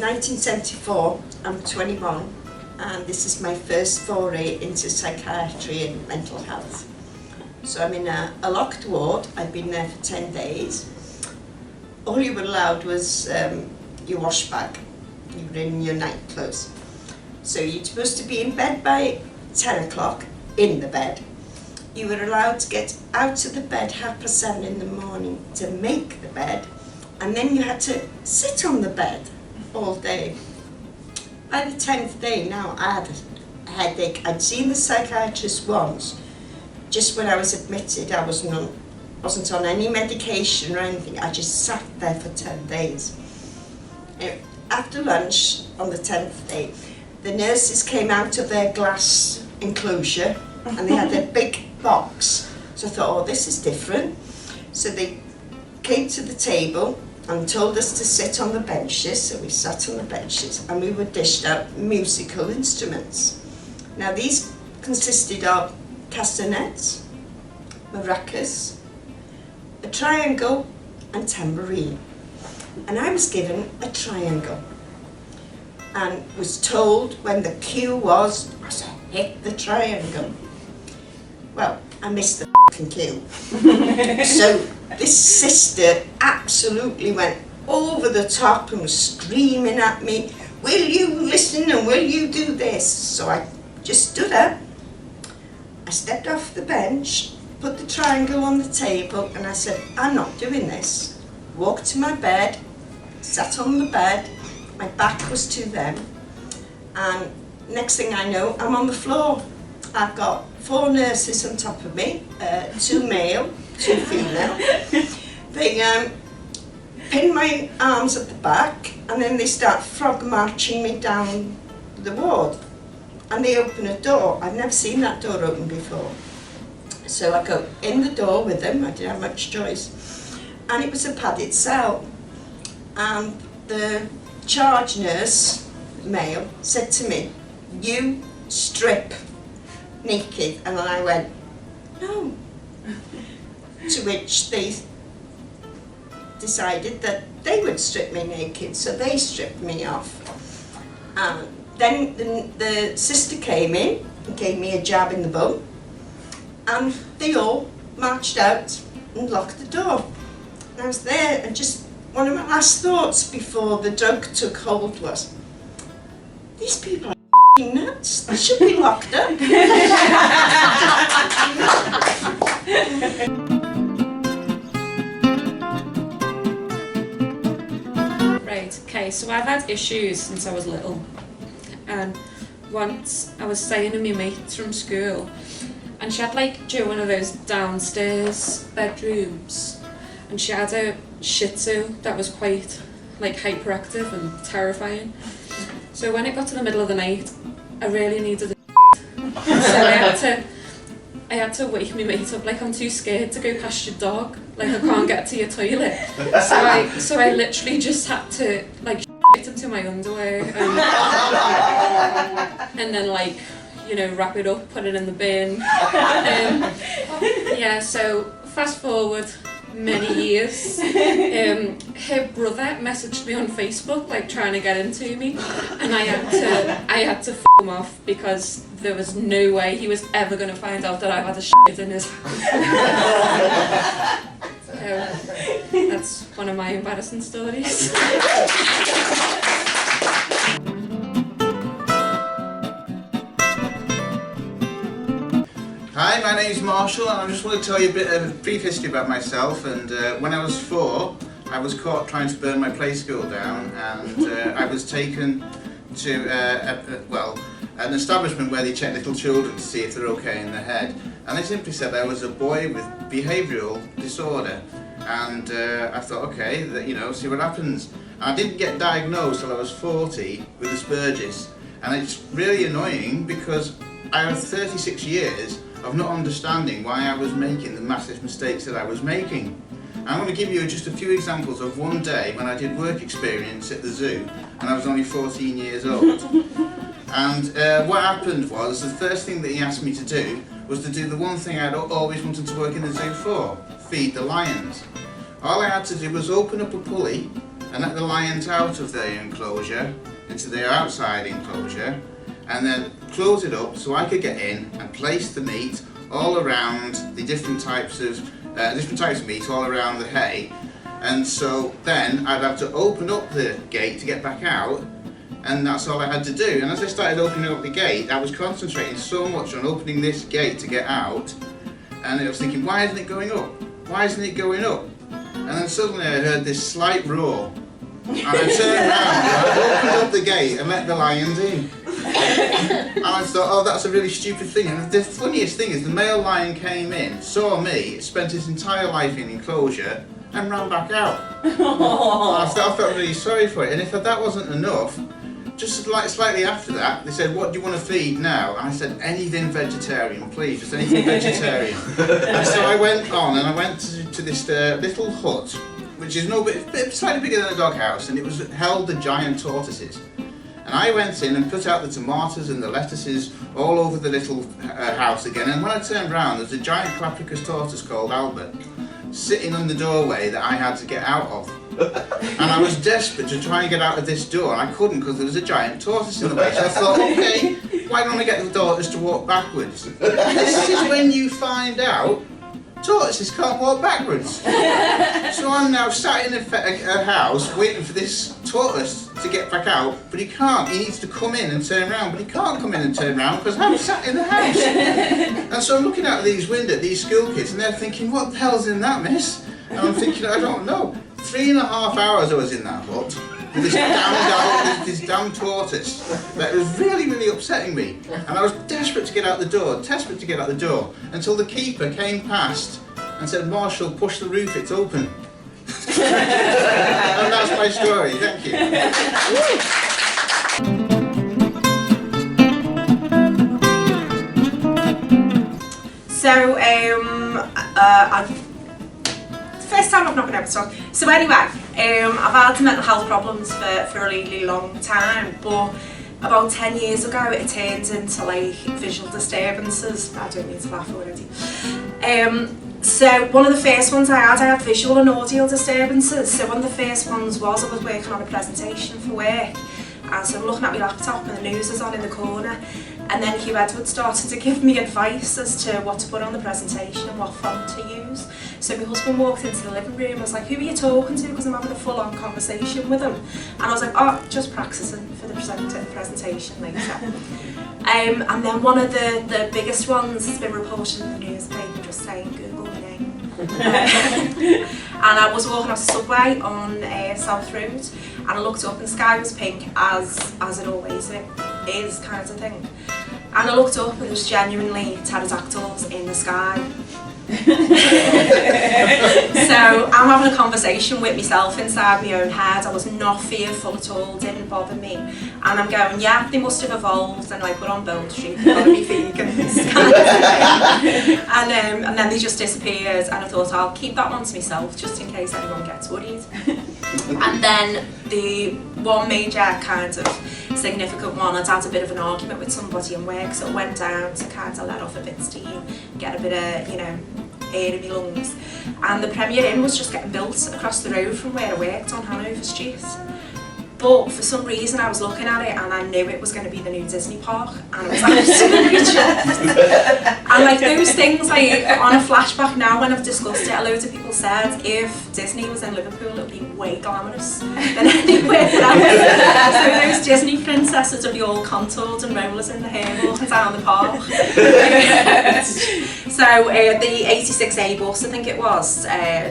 1974, I'm 21, and this is my first foray into psychiatry and mental health. So I'm in a locked ward. I've been there for 10 days. All you were allowed was your wash bag. You were in your night clothes. So you're supposed to be in bed by 10 o'clock, in the bed. You were allowed to get out of the bed 7:30 in the morning to make the bed, and then you had to sit on the bed all day. By the 10th day now, I had a headache. I'd seen the psychiatrist once, just when I was admitted. I wasn't on any medication or anything. I just sat there for 10 days. After lunch on the 10th day, the nurses came out of their glass enclosure and they had a big box. So I thought, oh, this is different. So they came to the table and told us to sit on the benches. So we sat on the benches and we were dished out musical instruments. Now these consisted of castanets, maracas, a triangle and tambourine. And I was given a triangle and was told when the cue was, I said, hit the triangle. Well, I missed the f***ing cue. So this sister absolutely went over the top and was screaming at me, will you listen and will you do this? So I just stood up, I stepped off the bench, put the triangle on the table and I said, I'm not doing this. Walked to my bed, sat on the bed, my back was to them, and next thing I know, I'm on the floor. I've got 4 nurses on top of me, 2 male, 2 female. They pin my arms at the back and then they start frog marching me down the ward. And they open a door. I've never seen that door open before. So I go in the door with them, I didn't have much choice. And it was a padded cell. And the charge nurse, male, said to me, you strip naked. And then I went, no. To which they decided that they would strip me naked, so they stripped me off. Then the sister came in and gave me a jab in the bum, and they all marched out and locked the door. And I was there, and just one of my last thoughts before the drug took hold was, these people are f***ing nuts, they should be locked up. Right, okay, so I've had issues since I was little. And once I was staying in my mates from school, and she had like one of those downstairs bedrooms, and she had a Shih Tzu that was quite like hyperactive and terrifying. So when it got to the middle of the night, I really needed a so I had to wake my mate up, like, I'm too scared to go past your dog, like I can't get to your toilet. So I literally just had to like shit into my underwear and then like, you know, wrap it up, put it in the bin. Yeah, so fast forward many years, her brother messaged me on Facebook like trying to get into me, and I had to f*** him off because there was no way he was ever going to find out that I had a shit in his house. So that's one of my embarrassing stories. Hi, my name's Marshall, and I just want to tell you a bit of a brief history about myself. And when I was 4, I was caught trying to burn my play school down, and I was taken to an establishment where they check little children to see if they're okay in their head. And they simply said I was a boy with behavioural disorder, and I thought, okay, see what happens. I didn't get diagnosed till I was 40 with Asperger's, and it's really annoying because I had 36 years of not understanding why I was making the massive mistakes that I was making. I'm going to give you just a few examples of one day when I did work experience at the zoo, and I was only 14 years old. And what happened was, the first thing that he asked me to do was to do the one thing I'd always wanted to work in the zoo for, feed the lions. All I had to do was open up a pulley and let the lions out of their enclosure into their outside enclosure, and then close it up so I could get in and place the meat all around the different types of meat all around the hay. And so then I'd have to open up the gate to get back out, and that's all I had to do. And as I started opening up the gate, I was concentrating so much on opening this gate to get out, and I was thinking, why isn't it going up? Why isn't it going up? And then suddenly I heard this slight roar, and I turned around and I opened up the gate and let the lions in. And I thought, oh, that's a really stupid thing. And the funniest thing is the male lion came in, saw me, spent his entire life in enclosure, and ran back out. I felt really sorry for it. And if that wasn't enough, just like slightly after that, they said, what do you want to feed now? And I said, anything vegetarian, please, just anything vegetarian. And so I went on and I went to this little hut, which is slightly bigger than a doghouse, and it held the giant tortoises. And I went in and put out the tomatoes and the lettuces all over the little house again, and when I turned around, there was a giant Clappicus tortoise called Albert sitting in the doorway that I had to get out of. And I was desperate to try and get out of this door, and I couldn't because there was a giant tortoise in the way. So I thought, okay, why don't I get the tortoise to walk backwards? And this is when you find out tortoises can't walk backwards. So I'm now sat in a house waiting for this tortoise to get back out, but he can't. He needs to come in and turn around, but he can't come in and turn around because I'm sat in the house. And so I'm looking out of these windows at these school kids, and they're thinking, what the hell's in that, miss? And I'm thinking, I don't know. 3.5 hours I was in that hut with this damn tortoise that was really, really upsetting me. And I was desperate to get out the door, until the keeper came past and said, Marshall, push the roof, it's open. And that's my story, thank you. So, first time I've not been able to talk. So anyway, I've had mental health problems for a really long time, but about 10 years ago it turned into like visual disturbances. I don't need to laugh already. So one of the first ones I had visual and audio disturbances. So one of the first ones was I was working on a presentation for work, and so I'm looking at my laptop and the news is on in the corner, and then Hugh Edwards started to give me advice as to what to put on the presentation and what font to use. So my husband walked into the living room and was like, who are you talking to? Because I'm having a full-on conversation with him. And I was like, oh, just practicing for the presentation later. And then one of the biggest ones has been reported in the newspaper just saying, Google my name. And I was walking off the subway on South Road, and I looked up and the sky was pink, as it always is, kind of thing. And I looked up and there was genuinely pterodactyls in the sky. So I'm having a conversation with myself inside my own head. I was not fearful at all, didn't bother me. And I'm going, yeah, they must have evolved, and like we're on Bold Street, they've got to be vegans. And then they just disappeared, and I thought I'll keep that one to myself just in case anyone gets worried. And then the one major kind of significant one, I'd had a bit of an argument with somebody in work, so I went down to kind of let off a bit of steam, get a bit of, air in my lungs. And the Premier Inn was just getting built across the road from where I worked on Hanover Street. But for some reason I was looking at it and I knew it was going to be the new Disney park, and I was absolutely chuffed. And like those things, like on a flashback now when I've discussed it, a load of people said if Disney was in Liverpool it would be way glamorous than anywhere else. So those Disney princesses would be all contoured and rollers in the hair walking down the park. So the 86A bus, I think it was,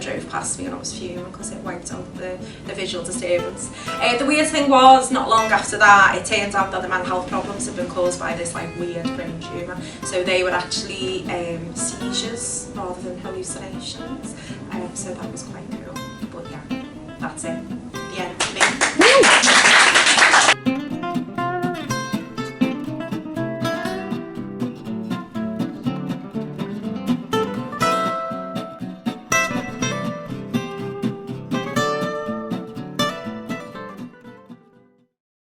drove past me and I was fuming because it wiped out the visual disturbance. The weird thing was, not long after that, it turned out that the mental health problems had been caused by this like weird brain tumour. So they were actually seizures rather than hallucinations. So that was quite cool. But yeah, that's it. The end for me.